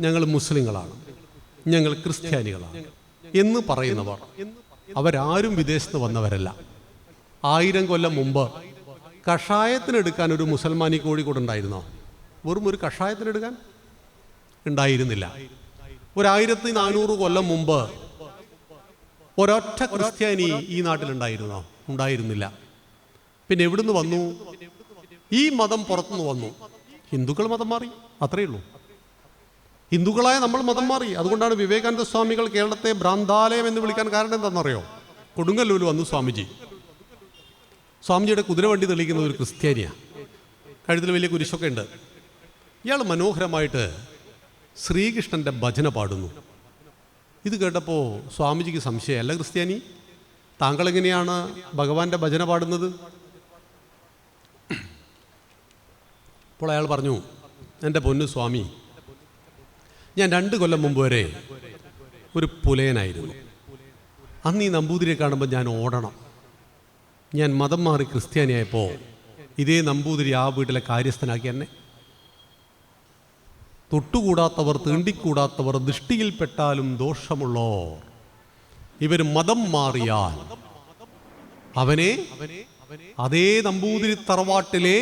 Speaker 1: ഞങ്ങൾ മുസ്ലിങ്ങളാണ്, ഞങ്ങൾ ക്രിസ്ത്യാനികളാണ് എന്ന് പറയുന്നവർ അവരാരും വിദേശത്ത് വന്നവരല്ല. 1000 കൊല്ലം മുമ്പ് കഷായത്തിനെടുക്കാൻ ഒരു മുസൽമാനി കോഴിക്കോട് ഉണ്ടായിരുന്നോ? വെറും ഒരു കഷായത്തിനെടുക്കാൻ ഉണ്ടായിരുന്നില്ല. 1400 കൊല്ലം മുമ്പ് ഒരൊറ്റ ക്രിസ്ത്യാനി ഈ നാട്ടിലുണ്ടായിരുന്നോ? ഉണ്ടായിരുന്നില്ല. പിന്നെ എവിടുന്ന് വന്നു? ഈ മതം പുറത്തുനിന്ന് വന്നു. ഹിന്ദുക്കൾ മതം മാറി, അത്രയേ ഉള്ളൂ. ഹിന്ദുക്കളായ നമ്മൾ മതം മാറി. അതുകൊണ്ടാണ് വിവേകാനന്ദ സ്വാമികൾ കേരളത്തെ ഭ്രാന്താലയം എന്ന് വിളിക്കാൻ കാരണം എന്താണെന്നറിയോ? കൊടുങ്ങല്ലൂർ വന്നു സ്വാമിജി. സ്വാമിജിയുടെ കുതിരവണ്ടി തെളിയിക്കുന്ന ഒരു ക്രിസ്ത്യാനിയാണ്, കഴുത്തിൽ വലിയ കുരിശൊക്കെ ഉണ്ട്. ഇയാൾ മനോഹരമായിട്ട് ശ്രീകൃഷ്ണൻ്റെ ഭജന പാടുന്നു. ഇത് കേട്ടപ്പോൾ സ്വാമിജിക്ക് സംശയം, അല്ല ക്രിസ്ത്യാനി, താങ്കൾ എങ്ങനെയാണ് ഭഗവാന്റെ ഭജന പാടുന്നത്? അപ്പോൾ അയാൾ പറഞ്ഞു, എൻ്റെ പൊന്നു സ്വാമി, ഞാൻ 2 കൊല്ലം മുമ്പ് വരെ ഒരു പുലയനായിരുന്നു. അന്ന് ഈ നമ്പൂതിരിയെ കാണുമ്പോൾ ഞാൻ ഓടണം. ഞാൻ മതം മാറി ക്രിസ്ത്യാനിയായപ്പോൾ ഇതേ നമ്പൂതിരി ആ വീട്ടിലെ കാര്യസ്ഥനാക്കി എന്നെ. തൊട്ടുകൂടാത്തവർ, തീണ്ടിക്കൂടാത്തവർ, ദൃഷ്ടിയിൽപ്പെട്ടാലും ദോഷമുള്ളോ, ഇവർ മതം മാറിയാൽ അവനെ അതേ നമ്പൂതിരി തറവാട്ടിലെ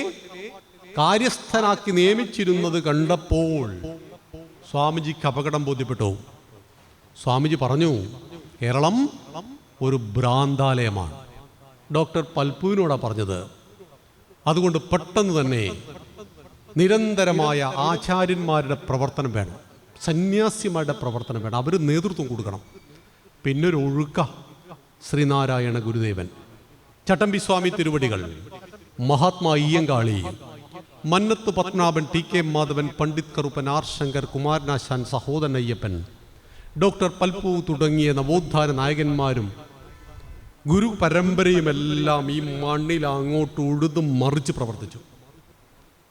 Speaker 1: കാര്യസ്ഥനാക്കി നിയമിച്ചിരുന്നത് കണ്ടപ്പോൾ സ്വാമിജിക്ക് അപകടം ബോധ്യപ്പെട്ടു. സ്വാമിജി പറഞ്ഞു, കേരളം ഒരു ഭ്രാന്താലയമാണ്. ഡോക്ടർ പൽപ്പുവിനോടാണ് പറഞ്ഞത്. അതുകൊണ്ട് പെട്ടെന്ന് തന്നെ നിരന്തരമായ ആചാര്യന്മാരുടെ പ്രവർത്തനം വേണം, സന്യാസിമാരുടെ പ്രവർത്തനം വേണം. അവർ നേതൃത്വം കൊടുക്കണം. പിന്നൊരു ഒഴുക്ക Sreenarayana Gurudevan, Chattampi Swami Thiruvadikal, Mahatma Ayyankali, Mannath Padmanabhan, T K Madhavan, Pandit Karuppan, R Sankar, Kumaranasan, Sahodaran Ayyappan, doctor Palpu തുടങ്ങിയ നവോത്ഥാന നായകന്മാരും ഗുരു പരമ്പരയുമെല്ലാം ഈ മണ്ണിൽ അങ്ങോട്ട് ഉഴുതും മറിച്ച് പ്രവർത്തിച്ചു.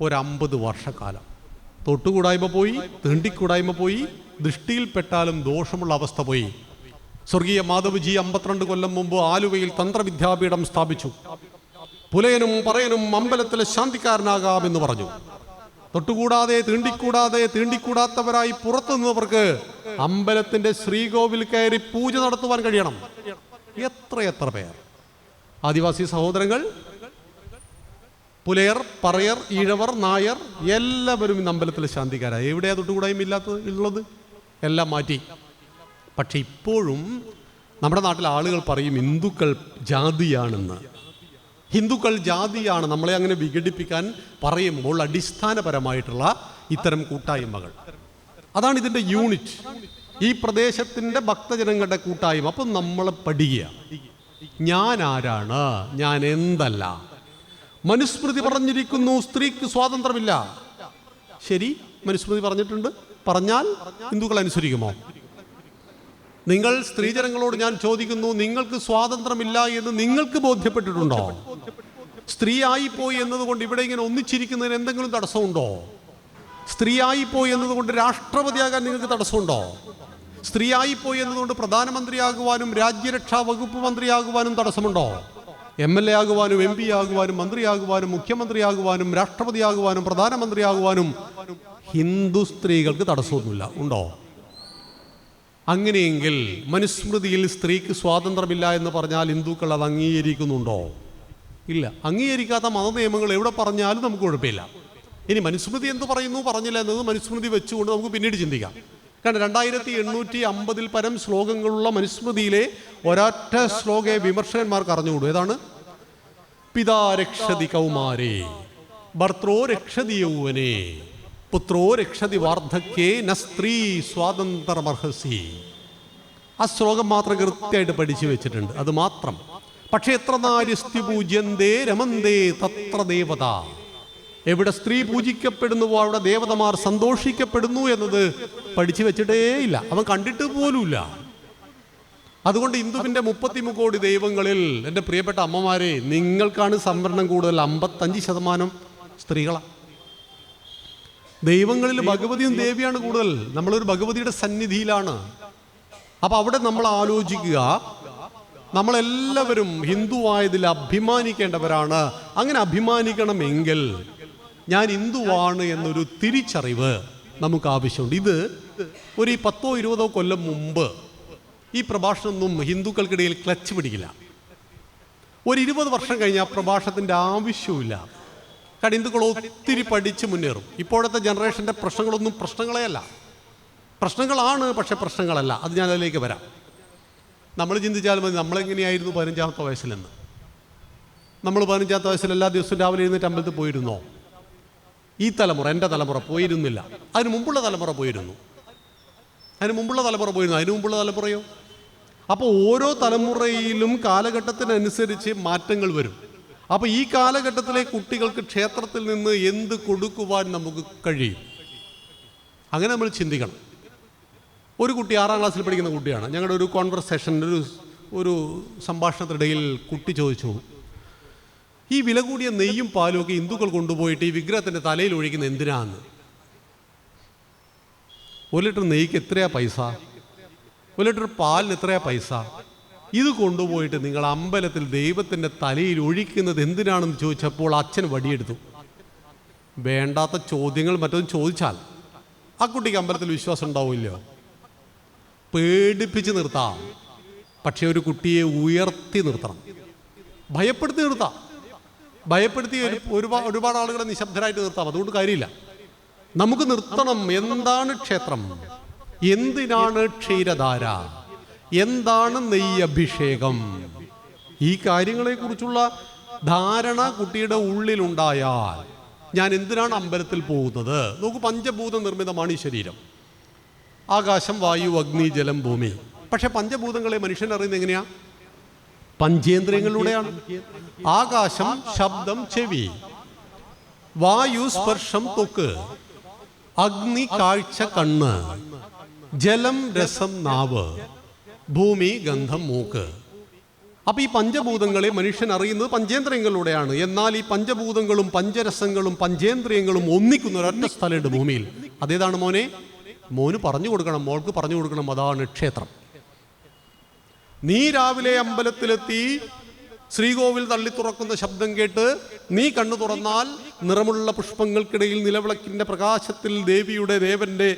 Speaker 1: 50 വർഷക്കാലം തൊട്ടുകൂടായ്മ പോയി, തീണ്ടിക്കൂടായ്മ പോയി, ദൃഷ്ടിയിൽപ്പെട്ടാലും ദോഷമുള്ള അവസ്ഥ പോയി. സ്വർഗീയ മാധവ്ജി 52 കൊല്ലം മുമ്പ് ആലുവയിൽ തന്ത്രവിദ്യാപീഠം സ്ഥാപിച്ചു. പുലയനും പറയനും അമ്പലത്തിലെ ശാന്തിക്കാരനാകാമെന്ന് പറഞ്ഞു. തൊട്ടുകൂടാതെ, തീണ്ടിക്കൂടാതെ, തീണ്ടിക്കൂടാത്തവരായി പുറത്തു നിന്നവർക്ക് അമ്പലത്തിന്റെ ശ്രീകോവിൽ കയറി പൂജ നടത്തുവാൻ കഴിയണം. എത്രയെത്ര പേർ, ആദിവാസി സഹോദരങ്ങൾ, പുലയർ, പറയർ, ഈഴവർ, നായർ, എല്ലാവരും ഇന്ന് അമ്പലത്തിലെ ശാന്തിക്കാരായി. എവിടെയാ തൊട്ടുകൂടായ്മ ഉള്ളത്? എല്ലാം മാറ്റി. പക്ഷെ ഇപ്പോഴും നമ്മുടെ നാട്ടിലെ ആളുകൾ പറയും ഹിന്ദുക്കൾ ജാതിയാണെന്ന്. ഹിന്ദുക്കൾ ജാതിയാണ്, നമ്മളെ അങ്ങനെ വിഘടിപ്പിക്കാൻ പറയുമ്പോൾ അടിസ്ഥാനപരമായിട്ടുള്ള ഇത്തരം കൂട്ടായ്മകൾ, അതാണ് ഇതിൻ്റെ യൂണിറ്റ്. ഈ പ്രദേശത്തിൻ്റെ ഭക്തജനങ്ങളുടെ കൂട്ടായ്മ. അപ്പം നമ്മളെ പഠിക്കുക, ഞാൻ ആരാണ്, ഞാൻ എന്തല്ല. മനുസ്മൃതി പറഞ്ഞിരിക്കുന്നു സ്ത്രീക്ക് സ്വാതന്ത്ര്യമില്ല. ശരി, മനുസ്മൃതി പറഞ്ഞിട്ടുണ്ട്. പറഞ്ഞാൽ ഹിന്ദുക്കൾ അനുസരിക്കുമോ? നിങ്ങൾ സ്ത്രീജനങ്ങളോട് ഞാൻ ചോദിക്കുന്നു, നിങ്ങൾക്ക് സ്വാതന്ത്ര്യമില്ല എന്ന് നിങ്ങൾക്ക് ബോധ്യപ്പെട്ടിട്ടുണ്ടോ? സ്ത്രീ ആയിപ്പോയി എന്നതുകൊണ്ട് ഇവിടെ ഇങ്ങനെ ഒന്നിച്ചിരിക്കുന്നതിന് എന്തെങ്കിലും തടസ്സമുണ്ടോ? സ്ത്രീ ആയിപ്പോയി എന്നതുകൊണ്ട് രാഷ്ട്രപതിയാകാൻ നിങ്ങൾക്ക് തടസ്സമുണ്ടോ? സ്ത്രീ ആയിപ്പോയി എന്നതുകൊണ്ട് പ്രധാനമന്ത്രിയാകുവാനും രാജ്യരക്ഷാ വകുപ്പ് മന്ത്രിയാകുവാനും തടസ്സമുണ്ടോ? MLA ആകുവാനും MP ആകുവാനും മന്ത്രിയാകുവാനും മുഖ്യമന്ത്രിയാകുവാനും രാഷ്ട്രപതിയാകുവാനും പ്രധാനമന്ത്രിയാകുവാനും ഹിന്ദു സ്ത്രീകൾക്ക് തടസ്സമൊന്നുമില്ല, ഉണ്ടോ? അങ്ങനെയെങ്കിൽ മനുസ്മൃതിയിൽ സ്ത്രീക്ക് സ്വാതന്ത്ര്യമില്ല എന്ന് പറഞ്ഞാൽ ഹിന്ദുക്കൾ അത് അംഗീകരിക്കുന്നുണ്ടോ? ഇല്ല. അംഗീകരിക്കാത്ത മതനിയമങ്ങൾ എവിടെ പറഞ്ഞാലും നമുക്ക് കുഴപ്പമില്ല. ഇനി മനുസ്മൃതി എന്ത് പറയുന്നു പറഞ്ഞില്ല എന്നത് മനുസ്മൃതി വെച്ചുകൊണ്ട് നമുക്ക് പിന്നീട് ചിന്തിക്കാം. കാരണം 2850 പരം ശ്ലോകങ്ങളുള്ള മനുസ്മൃതിയിലെ ഒരൊറ്റ ശ്ലോകെ വിമർശകന്മാർക്ക് അറിഞ്ഞുകൂടും. ഏതാണ്? പിതാ രക്ഷതി കൗമാരേ ഭർത്രോ രക്ഷതി യൗവനേ പുത്രോ രക്ഷതി വാർദ്ധക്യേ ന സ്ത്രീ സ്വാതന്ത്രമർഹസി. ആ ശ്ലോകം മാത്രം കൃത്യമായിട്ട് പഠിച്ചു വെച്ചിട്ടുണ്ട്, അത് മാത്രം. പക്ഷെ എത്ര നാര്യസ്തി പൂജ്യന്തേ രമന്തേ തത്ര ദേവത. എവിടെ സ്ത്രീ പൂജിക്കപ്പെടുന്നുവോ അവിടെ ദേവതമാർ സന്തോഷിക്കപ്പെടുന്നു എന്നത് പഠിച്ചു വെച്ചിട്ടേ ഇല്ല, അവൻ കണ്ടിട്ട് പോലുമില്ല. അതുകൊണ്ട് ഹിന്ദുവിൻ്റെ 33 കോടി ദൈവങ്ങളിൽ എൻ്റെ പ്രിയപ്പെട്ട അമ്മമാരെ, നിങ്ങൾക്കാണ് സംവരണം കൂടുതൽ. 55% സ്ത്രീകളാണ്. ദൈവങ്ങളിൽ ഭഗവതിയും ദേവിയാണ് കൂടുതൽ. നമ്മളൊരു ഭഗവതിയുടെ സന്നിധിയിലാണ്. അപ്പം അവിടെ നമ്മൾ ആലോചിക്കുക, നമ്മളെല്ലാവരും ഹിന്ദുവായതിൽ അഭിമാനിക്കേണ്ടവരാണ്. അങ്ങനെ അഭിമാനിക്കണമെങ്കിൽ ഞാൻ ഹിന്ദുവാണ് എന്നൊരു തിരിച്ചറിവ് നമുക്ക് ആവശ്യമുണ്ട്. ഇത് ഒരു 10-20 കൊല്ലം മുമ്പ് ഈ പ്രഭാഷണമൊന്നും ഹിന്ദുക്കൾക്കിടയിൽ ക്ലച്ച് പിടിക്കില്ല. ഒരു 20 വർഷം കഴിഞ്ഞാൽ പ്രഭാഷണത്തിൻ്റെ ആവശ്യമില്ല. കാരണം ഹിന്ദുക്കൾ ഒത്തിരി പഠിച്ച് മുന്നേറും. ഇപ്പോഴത്തെ ജനറേഷൻ്റെ പ്രശ്നങ്ങളൊന്നും പ്രശ്നങ്ങളേ അല്ല. പ്രശ്നങ്ങളാണ്, പക്ഷെ പ്രശ്നങ്ങളല്ല. അത് ഞാൻ അതിലേക്ക് വരാം. നമ്മൾ ചിന്തിച്ചാൽ മതി, നമ്മളെങ്ങനെയായിരുന്നു 15-ാമത്തെ വയസ്സിലെന്ന്. നമ്മൾ 15-ാമത്തെ വയസ്സിൽ എല്ലാ ദിവസവും രാവിലെ എഴുന്നേറ്റ് അമ്പലത്തിൽ പോയിരുന്നോ? ഈ തലമുറ, എൻ്റെ തലമുറ പോയിരുന്നില്ല. അതിന് മുമ്പുള്ള തലമുറ പോയിരുന്നു. അതിന് മുമ്പുള്ള തലമുറയോ? അപ്പോൾ ഓരോ തലമുറയിലും കാലഘട്ടത്തിനനുസരിച്ച് മാറ്റങ്ങൾ വരും. അപ്പോൾ ഈ കാലഘട്ടത്തിലെ കുട്ടികൾക്ക് ക്ഷേത്രത്തിൽ നിന്ന് എന്ത് കൊടുക്കുവാൻ നമുക്ക് കഴിയും? അങ്ങനെ നമ്മൾ ചിന്തിക്കണം. ഒരു കുട്ടി 6ാം ക്ലാസ്സിൽ പഠിക്കുന്ന കുട്ടിയാണ്. ഞങ്ങളുടെ ഒരു കോൺവെർസേഷൻ, ഒരു ഒരു സംഭാഷണത്തിനിടയിൽ കുട്ടി ചോദിച്ചു, ഈ വില കൂടിയ നെയ്യും പാലും ഒക്കെ ഹിന്ദുക്കൾ കൊണ്ടുപോയിട്ട് ഈ വിഗ്രഹത്തിൻ്റെ തലയിൽ ഒഴിക്കുന്ന എന്തിനാന്ന്? 1 ലിറ്റർ നെയ്ക്ക് എത്രയാ പൈസ? 1 ലിറ്റർ പാലിന് എത്രയാ പൈസ? ഇത് കൊണ്ടുപോയിട്ട് നിങ്ങൾ അമ്പലത്തിൽ ദൈവത്തിൻ്റെ തലയിൽ ഒഴിക്കുന്നത് എന്തിനാണെന്ന് ചോദിച്ചപ്പോൾ അച്ഛൻ വടിയെടുത്തു. വേണ്ടാത്ത ചോദ്യങ്ങൾ മറ്റൊന്നും ചോദിച്ചാൽ ആ കുട്ടിക്ക് അമ്പലത്തിൽ വിശ്വാസം ഉണ്ടാവില്ലയോ? പേടിപ്പിച്ച് നിർത്താം, പക്ഷെ ഒരു കുട്ടിയെ ഉയർത്തി നിർത്തണം, ഭയപ്പെടുത്തി നിർത്താം. ഭയപ്പെടുത്തി ഒരുപാട് ആളുകളെ നിശബ്ദരായിട്ട് നിർത്താം, അതുകൊണ്ട് കാര്യമില്ല. നമുക്ക് നിർത്തണം. എന്താണ് ക്ഷേത്രം? എന്തിനാണ് ക്ഷീരധാര? എന്താണ് നെയ്യഭിഷേകം? ഈ കാര്യങ്ങളെക്കുറിച്ചുള്ള ധാരണ കുട്ടിയുടെ ഉള്ളിലുണ്ടായാൽ ഞാൻ എന്തിനാണ് അമ്പലത്തിൽ പോകുന്നത്? നോക്കൂ, പഞ്ചഭൂത നിർമ്മിതമാണ് ഈ ശരീരം. ആകാശം, വായു, അഗ്നി, ജലം, ഭൂമി. പക്ഷെ പഞ്ചഭൂതങ്ങളെ മനുഷ്യൻ അറിയുന്നത് എങ്ങനെയാ? പഞ്ചേന്ദ്രിയങ്ങളിലൂടെയാണ്. ആകാശം ശബ്ദം, ചെവി; വായു സ്പർശം, ത്വക്ക്; അഗ്നി കാഴ്ച, കണ്ണ്; ജലം രസം, നാവ്; ഭൂമി ഗന്ധം, മൂക്ക്. അപ്പൊ ഈ പഞ്ചഭൂതങ്ങളെ മനുഷ്യൻ അറിയുന്നത് പഞ്ചേന്ദ്രിയങ്ങളിലൂടെയാണ്. എന്നാൽ ഈ പഞ്ചഭൂതങ്ങളും പഞ്ചരസങ്ങളും പഞ്ചേന്ദ്രിയങ്ങളും ഒന്നിക്കുന്ന ഒരൊറ്റ സ്ഥലമുണ്ട് ഭൂമിയിൽ. അതേതാണ് മോനെ? മോന് പറഞ്ഞു കൊടുക്കണം, മോൾക്ക് പറഞ്ഞു കൊടുക്കണം. അതാണ് ക്ഷേത്രം. നീ രാവിലെ അമ്പലത്തിലെത്തി ശ്രീകോവിൽ തള്ളി തുറക്കുന്ന ശബ്ദം കേട്ട് നീ കണ്ണു തുറന്നാൽ നിറമുള്ള പുഷ്പങ്ങൾക്കിടയിൽ നിലവിളക്കിന്റെ പ്രകാശത്തിൽ ദേവന്റെ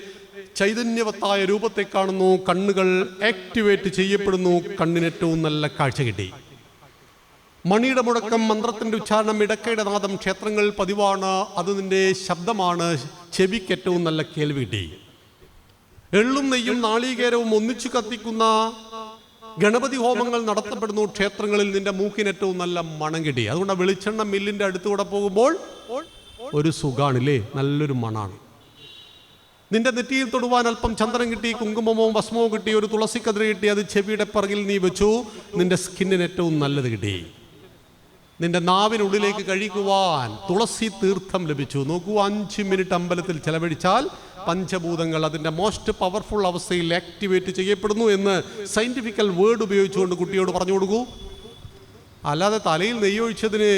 Speaker 1: ചൈതന്യവത്തായ രൂപത്തെ കാണുന്നു. കണ്ണുകൾ ആക്ടിവേറ്റ് ചെയ്യപ്പെടുന്നു. കണ്ണിനേറ്റവും നല്ല കാഴ്ച കിട്ടി. മണിയുടെ മുടക്കം, മന്ത്രത്തിന്റെ ഉച്ചാരണം, ഇടക്കയുടെ നാദം ക്ഷേത്രങ്ങളിൽ പതിവാണ്. അത് നിന്റെ ശബ്ദമാണ്. ചെവിക്ക് ഏറ്റവും നല്ല കേൾവി കിട്ടി. എള്ളും നെയ്യും നാളികേരവും ഒന്നിച്ചു കത്തിക്കുന്ന ഗണപതി ഹോമങ്ങൾ നടത്തപ്പെടുന്നു ക്ഷേത്രങ്ങളിൽ. നിന്റെ മൂക്കിന് ഏറ്റവും നല്ല മണം കിട്ടി. അതുകൊണ്ട് വെളിച്ചെണ്ണ മില്ലിന്റെ അടുത്തുകൂടെ പോകുമ്പോൾ ഒരു സുഖാണില്ലേ, നല്ലൊരു മണാണ്. നിന്റെ നെറ്റിയിൽ തൊടുവാൻ അല്പം ചന്ദനം കിട്ടി, കുങ്കുമമോ ഭസ്മോ കിട്ടി, ഒരു തുളസിക്കതിര് കിട്ടി. അത് ചെവിയുടെ പിറകിൽ നീ വെച്ചു. നിന്റെ സ്കിന്നിന് ഏറ്റവും നല്ലത് കിട്ടി. നിന്റെ നാവിനുള്ളിലേക്ക് കഴിക്കുവാൻ തുളസി തീർത്ഥം ലഭിച്ചു. നോക്കൂ, 5 മിനിറ്റ് അമ്പലത്തിൽ ചെലവഴിച്ചാൽ പഞ്ചഭൂതങ്ങൾ അതിൻ്റെ മോസ്റ്റ് പവർഫുൾ അവസ്ഥയിൽ ആക്ടിവേറ്റ് ചെയ്യപ്പെടുന്നു എന്ന് സയന്റിഫിക്കൽ വേർഡ് ഉപയോഗിച്ചുകൊണ്ട് കുട്ടിയോട് പറഞ്ഞു കൊടുക്കൂ. അല്ലാതെ തലയിൽ നെയ്യൊഴിച്ചതിന്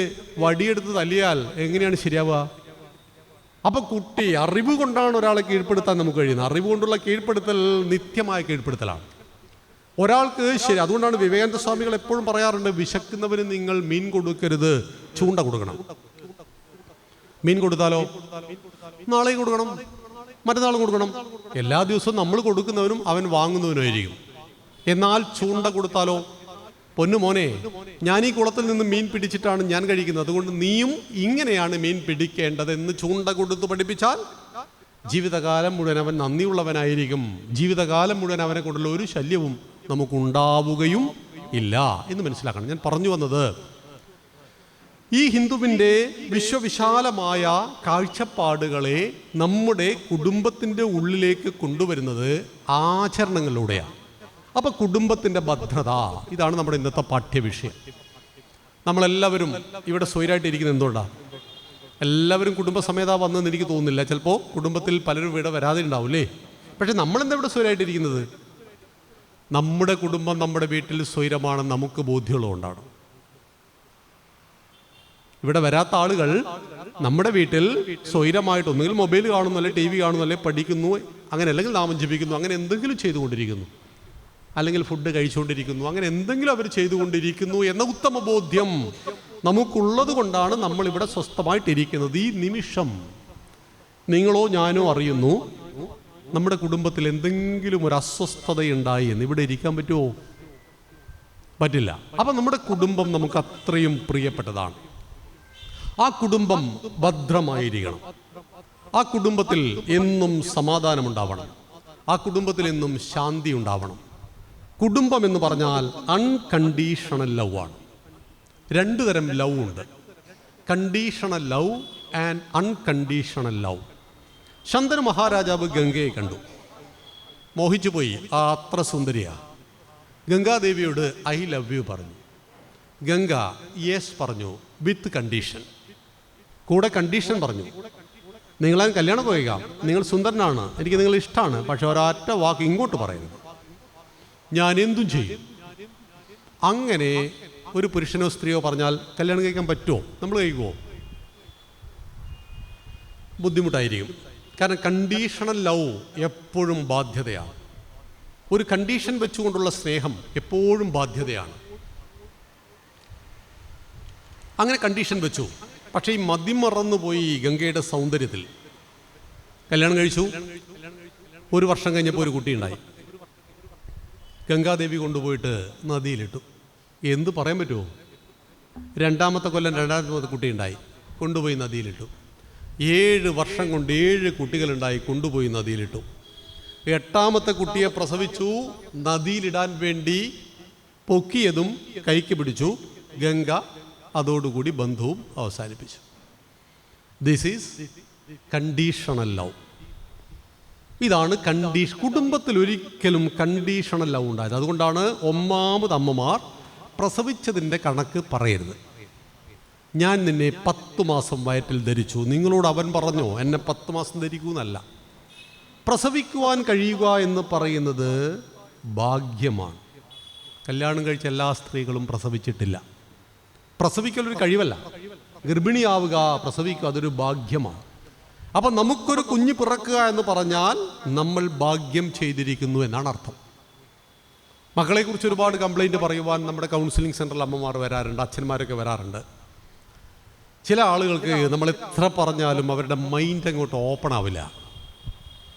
Speaker 1: വടിയെടുത്ത് തല്ലിയാൽ എങ്ങനെയാണ് ശരിയാവുക? അപ്പൊ കുട്ടി അറിവ് കൊണ്ടാണ് ഒരാളെ കീഴ്പ്പെടുത്താൻ നമുക്ക് കഴിയുന്നത്. അറിവ് കൊണ്ടുള്ള കീഴ്പ്പെടുത്തൽ നിത്യമായ കീഴ്പ്പെടുത്തലാണ്. ഒരാൾക്ക് ശരി. അതുകൊണ്ടാണ് വിവേകാനന്ദ സ്വാമികൾ എപ്പോഴും പറയാറുണ്ട്, വിശക്കുന്നവന് നിങ്ങൾ മീൻ കൊടുക്കരുത്, ചൂണ്ട കൊടുക്കണം. മീൻ കൊടുത്താലോ നാളെയും കൊടുക്കണം, മറ്റന്നാളും കൊടുക്കണം. എല്ലാ ദിവസവും നമ്മൾ കൊടുക്കുന്നവനും അവൻ വാങ്ങുന്നവനുമായിരിക്കും. എന്നാൽ ചൂണ്ട കൊടുത്താലോ, പൊന്നു മോനെ, ഞാൻ ഈ കുളത്തിൽ നിന്ന് മീൻ പിടിച്ചിട്ടാണ് ഞാൻ കഴിക്കുന്നത്, അതുകൊണ്ട് നീയും ഇങ്ങനെയാണ് മീൻ പിടിക്കേണ്ടത് എന്ന് ചൂണ്ട കൊടുത്ത് പഠിപ്പിച്ചാൽ ജീവിതകാലം മുഴുവൻ അവൻ നന്ദിയുള്ളവനായിരിക്കും. ജീവിതകാലം മുഴുവൻ അവനെ കൊണ്ടുള്ള ഒരു ശല്യവും നമുക്കുണ്ടാവുകയും ഇല്ല എന്ന് മനസ്സിലാക്കണം. ഞാൻ പറഞ്ഞു വന്നത്, ഈ ഹിന്ദുവിൻ്റെ വിശ്വവിശാലമായ കാഴ്ചപ്പാടുകളെ നമ്മുടെ കുടുംബത്തിൻ്റെ ഉള്ളിലേക്ക് കൊണ്ടുവരുന്നത് ആചരണങ്ങളിലൂടെയാണ്. അപ്പോൾ കുടുംബത്തിൻ്റെ ഭദ്രത, ഇതാണ് നമ്മുടെ ഇന്നത്തെ പാഠ്യവിഷയം. നമ്മളെല്ലാവരും ഇവിടെ സ്വൈരായിട്ടിരിക്കുന്നത് എന്തുകൊണ്ടാണ്? എല്ലാവരും കുടുംബസമേത വന്നെന്ന് എനിക്ക് തോന്നുന്നില്ല. ചിലപ്പോൾ കുടുംബത്തിൽ പലരും ഇവിടെ വരാതെ ഉണ്ടാവില്ലേ. പക്ഷെ നമ്മളെന്താ ഇവിടെ സ്വൈരായിട്ടിരിക്കുന്നത്? നമ്മുടെ കുടുംബം നമ്മുടെ വീട്ടിൽ സ്വൈരമാണെന്ന് നമുക്ക് ബോധ്യമുള്ളതുകൊണ്ടാണ്. ഇവിടെ വരാത്ത ആളുകൾ നമ്മുടെ വീട്ടിൽ സ്വൈരമായിട്ട് ഒന്നുകിൽ മൊബൈൽ കാണുന്നു, അല്ലെങ്കിൽ ടി വി കാണുന്നു, അല്ലെങ്കിൽ പഠിക്കുന്നു, അങ്ങനെ അല്ലെങ്കിൽ നാമം ജപിക്കുന്നു, അങ്ങനെ എന്തെങ്കിലും ചെയ്തുകൊണ്ടിരിക്കുന്നു, അല്ലെങ്കിൽ ഫുഡ് കഴിച്ചുകൊണ്ടിരിക്കുന്നു, അങ്ങനെ എന്തെങ്കിലും അവർ ചെയ്തുകൊണ്ടിരിക്കുന്നു എന്ന ഉത്തമ ബോധ്യം നമുക്കുള്ളത് കൊണ്ടാണ് നമ്മളിവിടെ സ്വസ്ഥമായിട്ടിരിക്കുന്നത്. ഈ നിമിഷം നിങ്ങളോ ഞാനോ അറിയുന്നു നമ്മുടെ കുടുംബത്തിൽ എന്തെങ്കിലും ഒരു അസ്വസ്ഥതയുണ്ടായി എന്ന്. ഇവിടെ ഇരിക്കാൻ പറ്റുമോ? പറ്റില്ല. അപ്പം നമ്മുടെ കുടുംബം നമുക്ക് അത്രയും പ്രിയപ്പെട്ടതാണ്. ആ കുടുംബം ഭദ്രമായിരിക്കണം. ആ കുടുംബത്തിൽ എന്നും സമാധാനമുണ്ടാവണം. ആ കുടുംബത്തിൽ എന്നും ശാന്തി ഉണ്ടാവണം. കുടുംബം എന്ന് പറഞ്ഞാൽ അൺകണ്ടീഷണൽ ലവ് ആണ്. 2 തരം ലവ് ഉണ്ട്, conditional love and unconditional love. Shantanu മഹാരാജാവ് ഗംഗയെ കണ്ടു, മോഹിച്ചു പോയി. അത്ര സുന്ദരിയാ. ഗംഗാദേവിയോട് ഐ ലവ് യു പറഞ്ഞു. ഗംഗ യെസ് പറഞ്ഞു, വിത്ത് കണ്ടീഷൻ. കൂടെ കണ്ടീഷൻ പറഞ്ഞു, നിങ്ങളെ കല്യാണം പോയേക്കാം, നിങ്ങൾ സുന്ദരനാണ്, എനിക്ക് നിങ്ങൾ ഇഷ്ടമാണ്, പക്ഷെ ഒരൊറ്റ വാക്ക് ഇങ്ങോട്ട് പറയുന്നത്, ഞാൻ എന്തും ചെയ്യും. അങ്ങനെ ഒരു പുരുഷനോ സ്ത്രീയോ പറഞ്ഞാൽ കല്യാണം കഴിക്കാൻ പറ്റുമോ? നമ്മൾ കഴിക്കുമോ? ബുദ്ധിമുട്ടായിരിക്കും. കാരണം കണ്ടീഷണൽ ലവ് എപ്പോഴും ബാധ്യതയാണ്. ഒരു കണ്ടീഷൻ വെച്ചുകൊണ്ടുള്ള സ്നേഹം എപ്പോഴും ബാധ്യതയാണ്. അങ്ങനെ കണ്ടീഷൻ വെച്ചു. പക്ഷേ ഈ മതിമറന്നുപോയി ഗംഗയുടെ സൗന്ദര്യത്തിൽ. കല്യാണം കഴിച്ചു. 1 വർഷം കഴിഞ്ഞപ്പോൾ ഒരു കുട്ടിയുണ്ടായി. ഗംഗാദേവി കൊണ്ടുപോയിട്ട് നദിയിലിട്ടു. എന്ത് പറയാൻ പറ്റുമോ? 2ാമത്തെ കൊല്ലം 2ാമത്തെ കുട്ടിയുണ്ടായി, കൊണ്ടുപോയി നദിയിലിട്ടു. 7 വർഷം കൊണ്ട് 7 കുട്ടികളുണ്ടായി, കൊണ്ടുപോയി നദിയിലിട്ടു. 8ാമത്തെ കുട്ടിയെ പ്രസവിച്ചു. നദിയിലിടാൻ വേണ്ടി പൊക്കിയതും കൈക്ക് പിടിച്ചു. ഗംഗ അതോടുകൂടി ബന്ധവും അവസാനിപ്പിച്ചു. This is conditional love. ഇതാണ് കുടുംബത്തിൽ ഒരിക്കലും കണ്ടീഷണൽ ലവ് ഉണ്ടായത്. അതുകൊണ്ടാണ് ഒന്നാമത് അമ്മമാർ പ്രസവിച്ചതിൻ്റെ കണക്ക് പറയരുത്. ഞാൻ നിന്നെ 10 മാസം വയറ്റിൽ ധരിച്ചു. നിങ്ങളോട് അവൻ പറഞ്ഞോ എന്നെ 10 മാസം ധരിക്കൂന്നല്ല. പ്രസവിക്കുവാൻ കഴിയുക എന്ന് പറയുന്നത് ഭാഗ്യമാണ്. കല്യാണം കഴിച്ച എല്ലാ സ്ത്രീകളും പ്രസവിച്ചിട്ടില്ല. പ്രസവിക്കലൊരു കഴിവല്ല. ഗർഭിണിയാവുക, പ്രസവിക്കുക, അതൊരു ഭാഗ്യമാണ്. അപ്പം നമുക്കൊരു കുഞ്ഞ് പിറക്കുക എന്ന് പറഞ്ഞാൽ നമ്മൾ ഭാഗ്യം ചെയ്തിരിക്കുന്നു എന്നാണ് അർത്ഥം. മക്കളെക്കുറിച്ച് ഒരുപാട് കംപ്ലൈൻറ്റ് പറയുവാൻ നമ്മുടെ കൗൺസിലിംഗ് സെൻ്ററിൽ അമ്മമാർ വരാറുണ്ട്, അച്ഛന്മാരൊക്കെ വരാറുണ്ട്. ചില ആളുകൾക്ക് നമ്മൾ എത്ര പറഞ്ഞാലും അവരുടെ മൈൻഡ് അങ്ങോട്ട് ഓപ്പൺ ആവില്ല.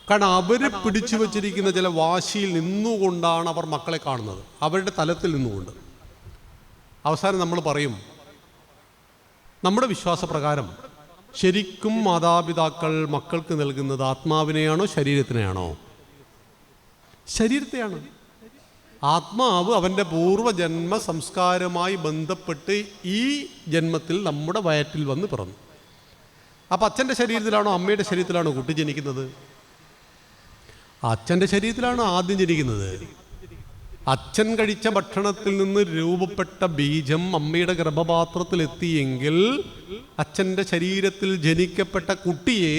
Speaker 1: കാരണം അവർ പിടിച്ചു വച്ചിരിക്കുന്ന ചില വാശിയിൽ നിന്നുകൊണ്ടാണ് അവർ മക്കളെ കാണുന്നത്, അവരുടെ തലത്തിൽ നിന്നുകൊണ്ട്. അവസാനം നമ്മൾ പറയും, നമ്മുടെ വിശ്വാസപ്രകാരം ശരിക്കും മാതാപിതാക്കൾ മക്കൾക്ക് നൽകുന്നത് ആത്മാവിനെയാണോ ശരീരത്തിനെയാണോ? ശരീരത്തെയാണ്. ആത്മാവ് അവൻ്റെ പൂർവ്വജന്മ സംസ്കാരവുമായി ബന്ധപ്പെട്ട് ഈ ജന്മത്തിൽ നമ്മുടെ വയറ്റിൽ വന്ന് പിറന്നു. അപ്പം അച്ഛൻ്റെ ശരീരത്തിലാണോ അമ്മയുടെ ശരീരത്തിലാണോ കുട്ടി ജനിക്കുന്നത്? അച്ഛൻ്റെ ശരീരത്തിലാണ് ആദ്യം ജനിക്കുന്നത്. അച്ഛൻ കഴിച്ച ഭക്ഷണത്തിൽ നിന്ന് രൂപപ്പെട്ട ബീജം അമ്മയുടെ ഗർഭപാത്രത്തിലെത്തിയെങ്കിൽ അച്ഛൻ്റെ ശരീരത്തിൽ ജനിക്കപ്പെട്ട കുട്ടിയെ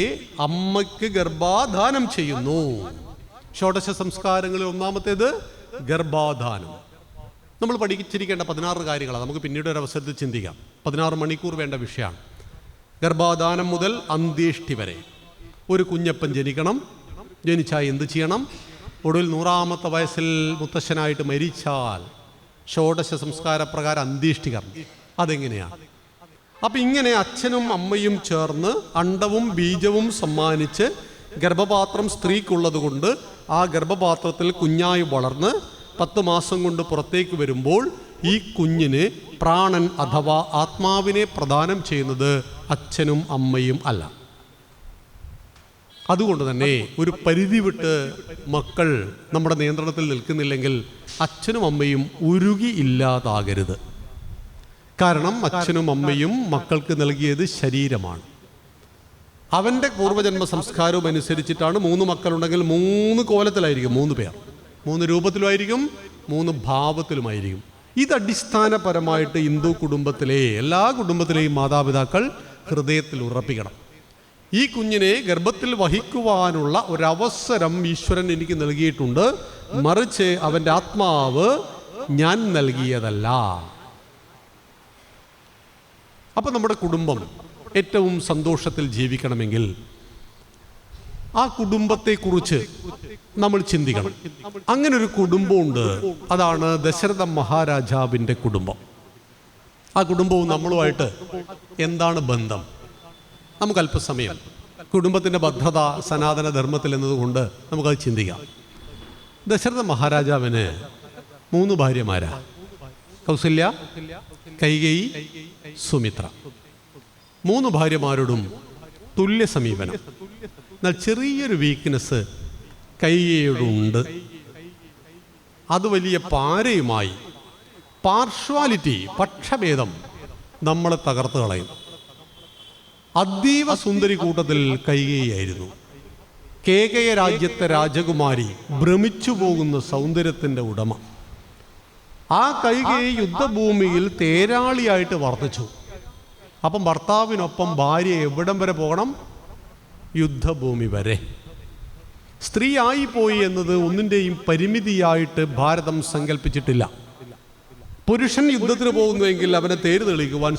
Speaker 1: അമ്മയ്ക്ക് ഗർഭാധാനം ചെയ്യുന്നു. ഷോഡശ സംസ്കാരങ്ങളിൽ ഒന്നാമത്തേത് ഗർഭാധാനം. നമ്മൾ പഠിച്ചിരിക്കേണ്ട 16 കാര്യങ്ങളാണ്. നമുക്ക് പിന്നീട് ഒരു അവസരത്തിൽ ചിന്തിക്കാം. 16 മണിക്കൂർ വേണ്ട വിഷയമാണ്. ഗർഭാധാനം മുതൽ അന്ത്യേഷ്ടി വരെ. ഒരു കുഞ്ഞപ്പൻ ജനിക്കണം. ജനിച്ചാൽ എന്ത് ചെയ്യണം? ഒടുവിൽ 100ാമത്തെ വയസ്സിൽ മുത്തശ്ശനായിട്ട് മരിച്ചാൽ ഷോഡശ സംസ്കാരപ്രകാരം അന്ത്യേഷ്ടികർമ്മം. അതെങ്ങനെയാണ്? അപ്പം ഇങ്ങനെ അച്ഛനും അമ്മയും ചേർന്ന് അണ്ടവും ബീജവും സമ്മാനിച്ച് ഗർഭപാത്രം സ്ത്രീക്കുള്ളത് കൊണ്ട് ആ ഗർഭപാത്രത്തിൽ കുഞ്ഞായി വളർന്ന് 10 മാസം കൊണ്ട് പുറത്തേക്ക് വരുമ്പോൾ ഈ കുഞ്ഞിന് പ്രാണൻ അഥവാ ആത്മാവിനെ പ്രദാനം ചെയ്യുന്നത് അച്ഛനും അമ്മയും അല്ല. അതുകൊണ്ട് തന്നെ ഒരു പരിധി വിട്ട് മക്കൾ നമ്മുടെ നിയന്ത്രണത്തിൽ നിൽക്കുന്നില്ലെങ്കിൽ അച്ഛനും അമ്മയും ഉരുകി ഇല്ലാതാകരുത്. കാരണം അച്ഛനും അമ്മയും മക്കൾക്ക് നൽകിയത് ശരീരമാണ്. അവൻ്റെ പൂർവ്വജന്മ സംസ്കാരവും അനുസരിച്ചിട്ടാണ് 3 മക്കളുണ്ടെങ്കിൽ 3 കോലത്തിലായിരിക്കും, 3 പേർ 3 രൂപത്തിലുമായിരിക്കും, 3 ഭാവത്തിലുമായിരിക്കും. ഇത് അടിസ്ഥാനപരമായിട്ട് ഹിന്ദു കുടുംബത്തിലെ എല്ലാ കുടുംബത്തിലെയും മാതാപിതാക്കൾ ഹൃദയത്തിൽ ഉറപ്പിക്കണം. ഈ കുഞ്ഞിനെ ഗർഭത്തിൽ വഹിക്കുവാനുള്ള ഒരവസരം ഈശ്വരൻ എനിക്ക് നൽകിയിട്ടുണ്ട്, മറിച്ച് അവൻ്റെ ആത്മാവ് ഞാൻ നൽകിയതല്ല. അപ്പം നമ്മുടെ കുടുംബം ഏറ്റവും സന്തോഷത്തിൽ ജീവിക്കണമെങ്കിൽ ആ കുടുംബത്തെക്കുറിച്ച് നമ്മൾ ചിന്തിക്കണം. അങ്ങനൊരു കുടുംബമുണ്ട്, അതാണ് ദശരഥ മഹാരാജാവിൻ്റെ കുടുംബം. ആ കുടുംബവും നമ്മളുമായിട്ട് എന്താണ് ബന്ധം? നമുക്ക് അല്പസമയം കുടുംബത്തിൻ്റെ ഭദ്രത സനാതന ധർമ്മത്തിൽ എന്നതുകൊണ്ട് നമുക്കത് ചിന്തിക്കാം. ദശരഥ മഹാരാജാവിന് 3 ഭാര്യമാരാ. കൗസല്യ, കൈകേയി, സുമിത്ര. 3 ഭാര്യമാരോടും തുല്യ സമീപനം. എന്നാൽ ചെറിയൊരു വീക്ക്നെസ് കൈകേയിയോടുണ്ട്. അത് വലിയ പാരയുമായി. പാർഷ്വാലിറ്റി, പക്ഷഭേദം നമ്മളെ തകർത്ത് കളയും. അതീവ സുന്ദരി കൂട്ടത്തിൽ കൈകേയിയായിരുന്നു. കേകയ രാജ്യത്തെ രാജകുമാരി, ഭ്രമിച്ചു പോകുന്ന സൗന്ദര്യത്തിൻ്റെ ഉടമ. ആ കൈകേയി യുദ്ധഭൂമിയിൽ തേരാളിയായിട്ട് വർദ്ധിച്ചു. അപ്പം ഭർത്താവിനൊപ്പം ഭാര്യ എവിടം വരെ പോകണം? യുദ്ധഭൂമി വരെ. സ്ത്രീ ആയിപ്പോയി എന്നത് ഒന്നിൻ്റെയും പരിമിതിയായിട്ട് ഭാരതം സങ്കല്പിച്ചിട്ടില്ല. പുരുഷൻ യുദ്ധത്തിന് പോകുന്നുവെങ്കിൽ അവനെ തേര് തെളിയിക്കുവാൻ